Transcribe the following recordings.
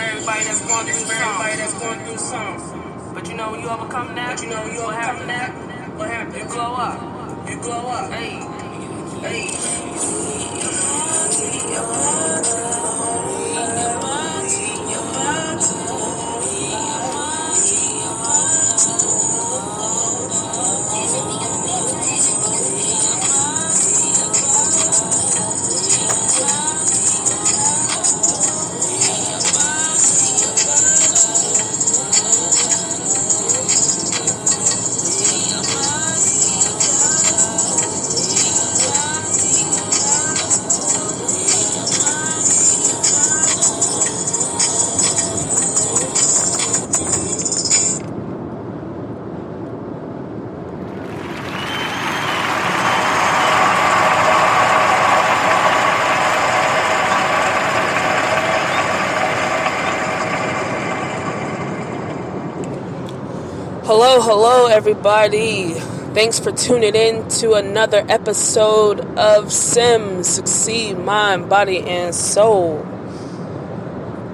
everybody that's going through something. But you know, when you overcome that, what happens? You glow up. Hey. Hello, everybody. Thanks for tuning in to another episode of Sim, Succeed, Mind, Body, and Soul.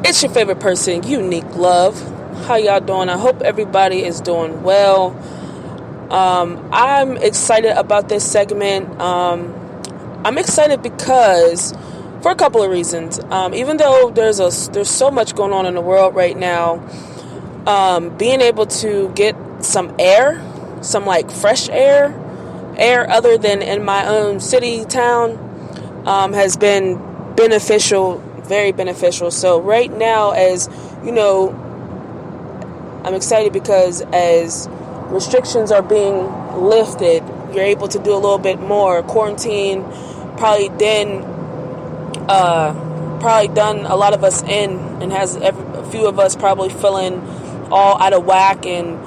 It's your favorite person, Youniq Love. How y'all doing? I hope everybody is doing well. I'm excited about this segment. I'm excited because, for a couple of reasons. Even though there's so much going on in the world right now, being able to get some air, some like fresh air other than in my own city, town, has been beneficial, very beneficial. So right now, as you know, I'm excited because as restrictions are being lifted, you're able to do a little bit more. Quarantine probably done a lot of us in and has a few of us probably feeling all out of whack and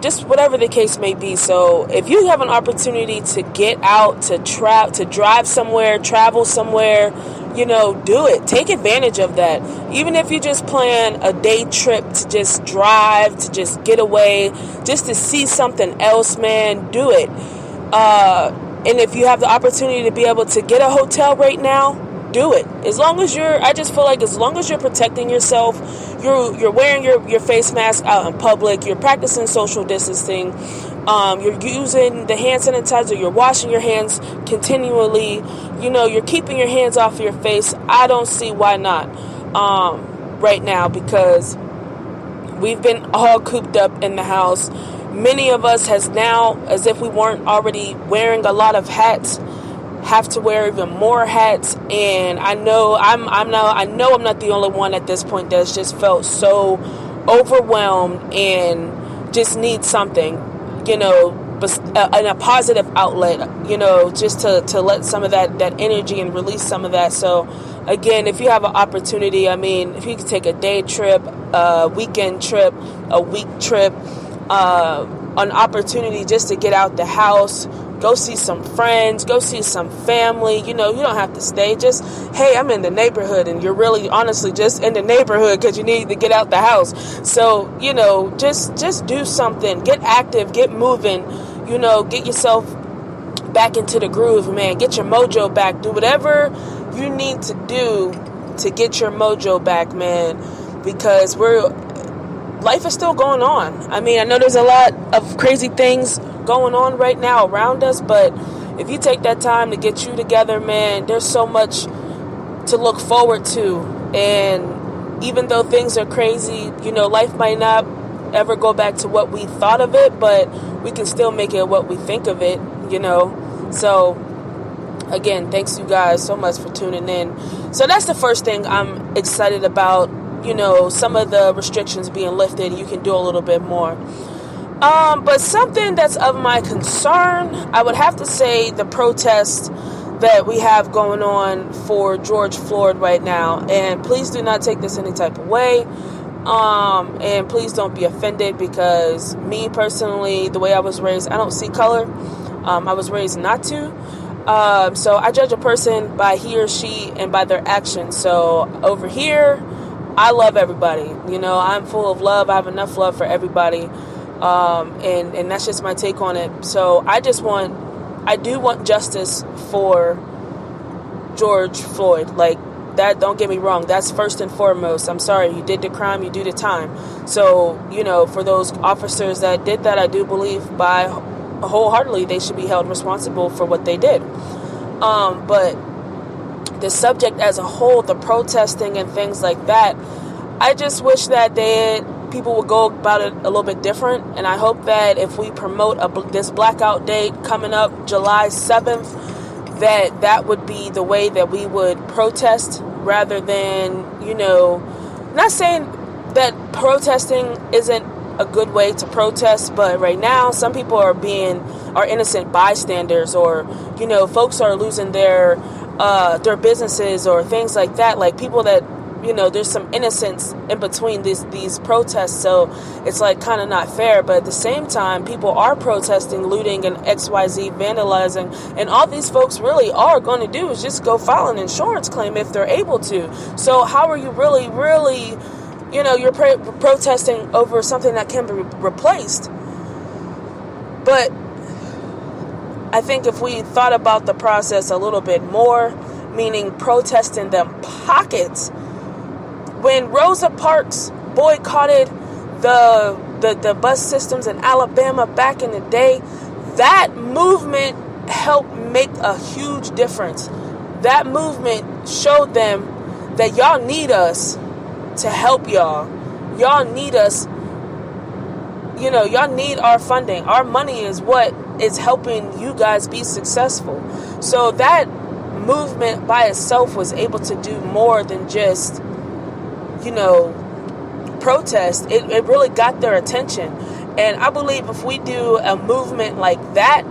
just whatever the case may be. So if you have an opportunity to get out, to drive somewhere, travel somewhere, do it. Take advantage of that. Even if you just plan a day trip to just drive, to just get away, just to see something else, man, do it. And if you have the opportunity to be able to get a hotel right now, do it. I just feel like as long as you're protecting yourself, you're wearing your face mask out in public, you're practicing social distancing, you're using the hand sanitizer, you're washing your hands continually, you're keeping your hands off your face. I don't see why not right now, because we've been all cooped up in the house. Many of us has now, as if we weren't already wearing a lot of hats, have to wear even more hats. And I know I'm not the only one at this point that's just felt so overwhelmed and just need something, in a positive outlet, just to let some of that energy and release some of that. So again, if you have an opportunity, if you could take a day trip, a weekend trip, a week trip, an opportunity just to get out the house, go see some friends, go see some family. You don't have to stay. Just, hey, I'm in the neighborhood, and you're really honestly just in the neighborhood because you need to get out the house. So, just do something. Get active, get moving, get yourself back into the groove, man. Get your mojo back. Do whatever you need to do to get your mojo back, man, because life is still going on. I know there's a lot of crazy things going on right now around us, but if you take that time to get you together, man, there's so much to look forward to. And even though things are crazy, life might not ever go back to what we thought of it, but we can still make it what we think of it, So again, thanks you guys so much for tuning in. So that's the first thing I'm excited about, some of the restrictions being lifted. You can do a little bit more. But something that's of my concern, I would have to say the protest that we have going on for George Floyd right now. And please do not take this any type of way. And please don't be offended, because me personally, the way I was raised, I don't see color. I was raised not to. So I judge a person by he or she and by their actions. So over here, I love everybody. I'm full of love. I have enough love for everybody. And that's just my take on it. So I do want justice for George Floyd. Like, that, don't get me wrong, that's first and foremost. I'm sorry, you did the crime, you do the time. So, for those officers that did that, I do believe wholeheartedly they should be held responsible for what they did. But the subject as a whole, the protesting and things like that, I just wish that people would go about it a little bit different. And I hope that if we promote this blackout date coming up July 7th, that would be the way that we would protest, rather than, not saying that protesting isn't a good way to protest, but right now some people are innocent bystanders, or, folks are losing their businesses or things like that, like people that, there's some innocence in between these protests, so it's like kind of not fair. But at the same time, people are protesting, looting, and XYZ, vandalizing, and all these folks really are going to do is just go file an insurance claim if they're able to. So how are you really, you're protesting over something that can be replaced? But I think if we thought about the process a little bit more, meaning protesting them pockets. When Rosa Parks boycotted the bus systems in Alabama back in the day, that movement helped make a huge difference. That movement showed them that y'all need us to help y'all. Y'all need us. Y'all need our funding. Our money is what is helping you guys be successful. So that movement by itself was able to do more than just protest. It really got their attention. And I believe if we do a movement like that,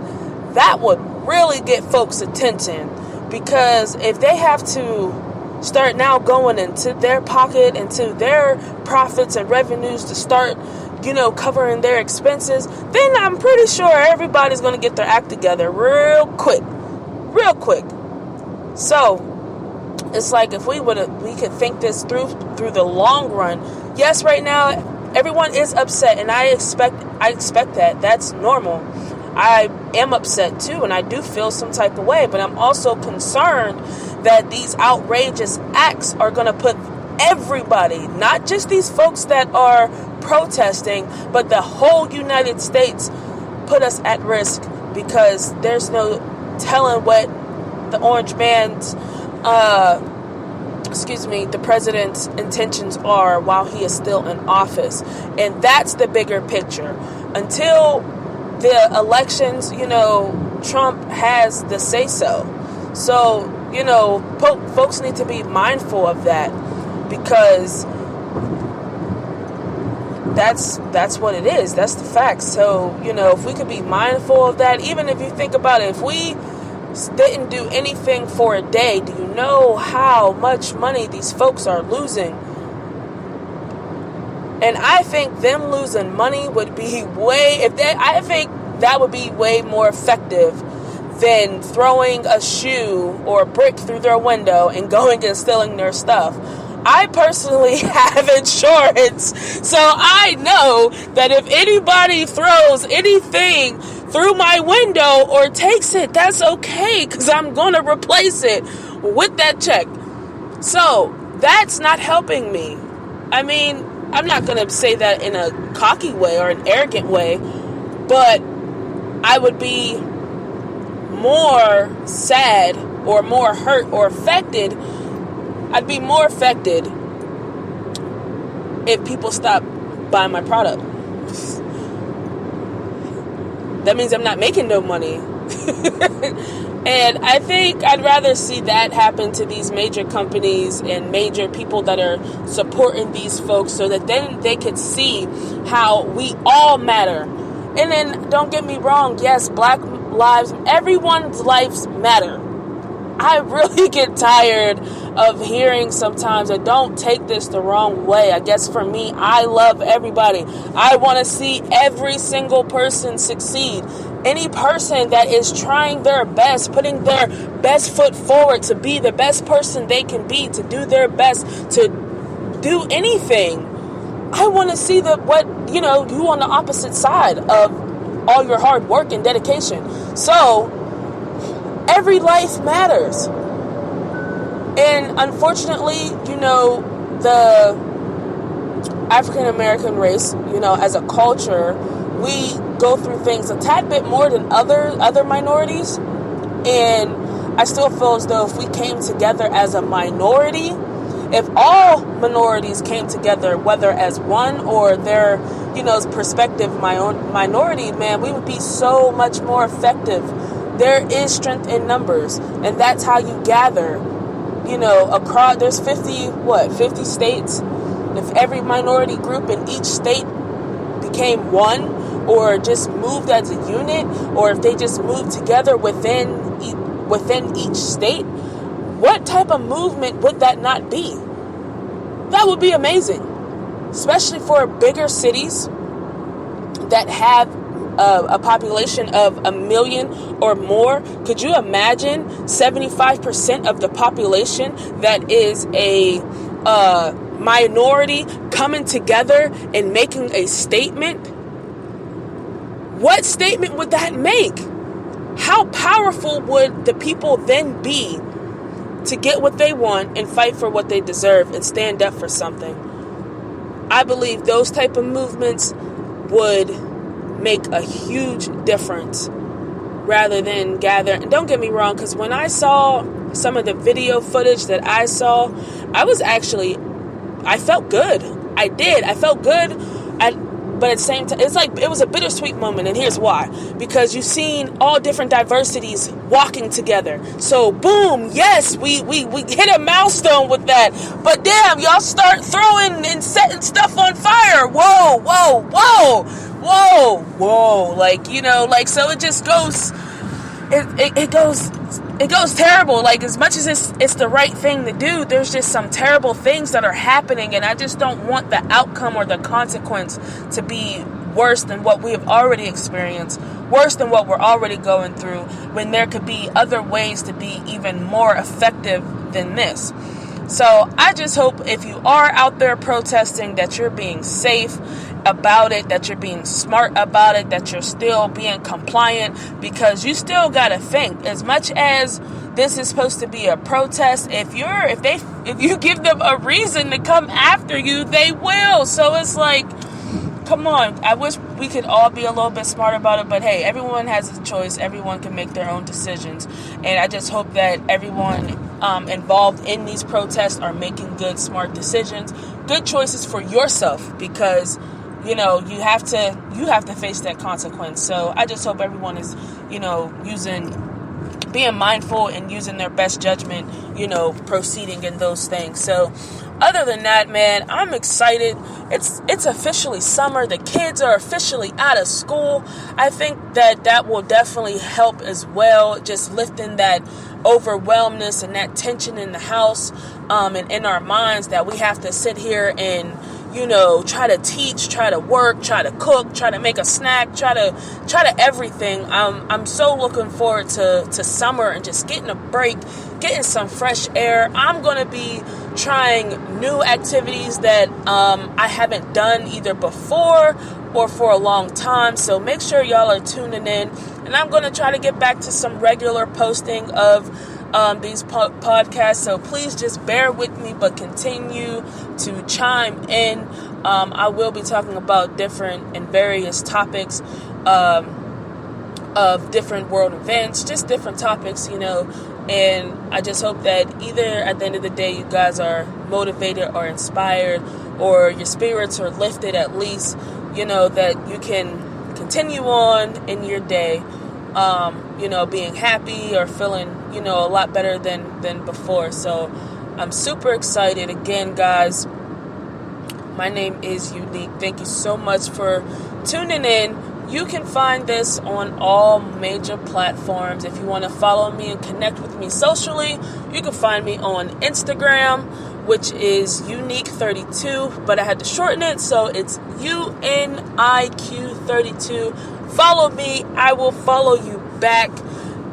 that would really get folks' attention. Because if they have to start now going into their pocket, into their profits and revenues to start, covering their expenses, then I'm pretty sure everybody's going to get their act together real quick. So it's like if we could think this through the long run. Yes, right now everyone is upset, and I expect that. That's normal. I am upset too, and I do feel some type of way, but I'm also concerned that these outrageous acts are going to put everybody, not just these folks that are protesting, but the whole United States, put us at risk, because there's no telling what the orange man's the president's intentions are while he is still in office. And that's the bigger picture. Until the elections, Trump has the say-so. So, folks need to be mindful of that, because that's what it is. That's the fact. So, if we could be mindful of that, even if you think about it, if we didn't do anything for a day, do you know how much money these folks are losing? And I think them losing money would be I think that would be way more effective than throwing a shoe or a brick through their window and going and stealing their stuff. I personally have insurance, so I know that if anybody throws anything through my window or takes it, that's okay, because I'm going to replace it with that check. So that's not helping me. I mean, I'm not going to say that in a cocky way or an arrogant way, but I would be more sad or more hurt or affected. I'd be more affected if people stop buying my product. That means I'm not making no money. And I think I'd rather see that happen to these major companies and major people that are supporting these folks, so that then they could see how we all matter. And then, don't get me wrong, yes, black lives, everyone's lives matter. I really get tired of hearing sometimes, and don't take this the wrong way. I guess for me, I love everybody. I want to see every single person succeed. Any person that is trying their best, putting their best foot forward to be the best person they can be, to do their best, to do anything. I want to see you on the opposite side of all your hard work and dedication. So, every life matters. And unfortunately, the African American race, as a culture, we go through things a tad bit more than other minorities. And I still feel as though if we came together as a minority, if all minorities came together, whether as one or their, perspective minority, man, we would be so much more effective. There is strength in numbers, and that's how you gather. Across, there's 50 states. If every minority group in each state became one, or just moved as a unit, or if they just moved together within each state, what type of movement would that not be? That would be amazing, especially for bigger cities that have a population of 1 million or more. Could you imagine 75% of the population that is a minority coming together and making a statement? What statement would that make? How powerful would the people then be to get what they want and fight for what they deserve and stand up for something? I believe those type of movements would make a huge difference rather than gather. And don't get me wrong, because when I saw some of the video footage that I saw, I felt good. I did. I felt good. But at the same time, it's like it was a bittersweet moment, and here's why. Because you've seen all different diversities walking together. So, boom, yes, we hit a milestone with that. But damn, y'all start throwing and setting stuff on fire. Whoa, whoa, whoa, whoa, whoa. So it just goes, it goes terrible. Like, as much as it's the right thing to do, there's just some terrible things that are happening, and I just don't want the outcome or the consequence to be worse than what we have already experienced, worse than what we're already going through, when there could be other ways to be even more effective than this. So I just hope if you are out there protesting that you're being safe about it, that you're being smart about it, that you're still being compliant, because you still gotta think, as much as this is supposed to be a protest, if you give them a reason to come after you, they will. So it's like, come on. I wish we could all be a little bit smarter about it, but hey, everyone has a choice. Everyone can make their own decisions, and I just hope that everyone involved in these protests are making good, smart decisions, good choices for yourself, because you have to face that consequence. So I just hope everyone is, being mindful and using their best judgment, proceeding in those things. So other than that, man, I'm excited. It's officially summer. The kids are officially out of school. I think that will definitely help as well, just lifting that overwhelmness and that tension in the house, and in our minds, that we have to sit here and try to teach, try to work, try to cook, try to make a snack, try to everything. I'm so looking forward to summer and just getting a break, getting some fresh air. I'm going to be trying new activities that I haven't done either before or for a long time. So make sure y'all are tuning in. And I'm going to try to get back to some regular posting of these podcasts. So please just bear with me, but continue to chime in. I will be talking about different and various topics of different world events, just different topics, and I just hope that either at the end of the day you guys are motivated or inspired, or your spirits are lifted at least, that you can continue on in your day, being happy or feeling, a lot better than before. So I'm super excited. Again, guys, my name is Youniq. Thank you so much for tuning in. You can find this on all major platforms. If you want to follow me and connect with me socially, you can find me on Instagram, which is Youniq32, but I had to shorten it, so it's UNIQ32. Follow me, I will follow you back.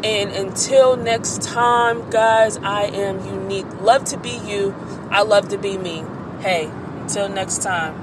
And until next time, guys, I am Youniq. Love to be you. I love to be me. Hey, until next time.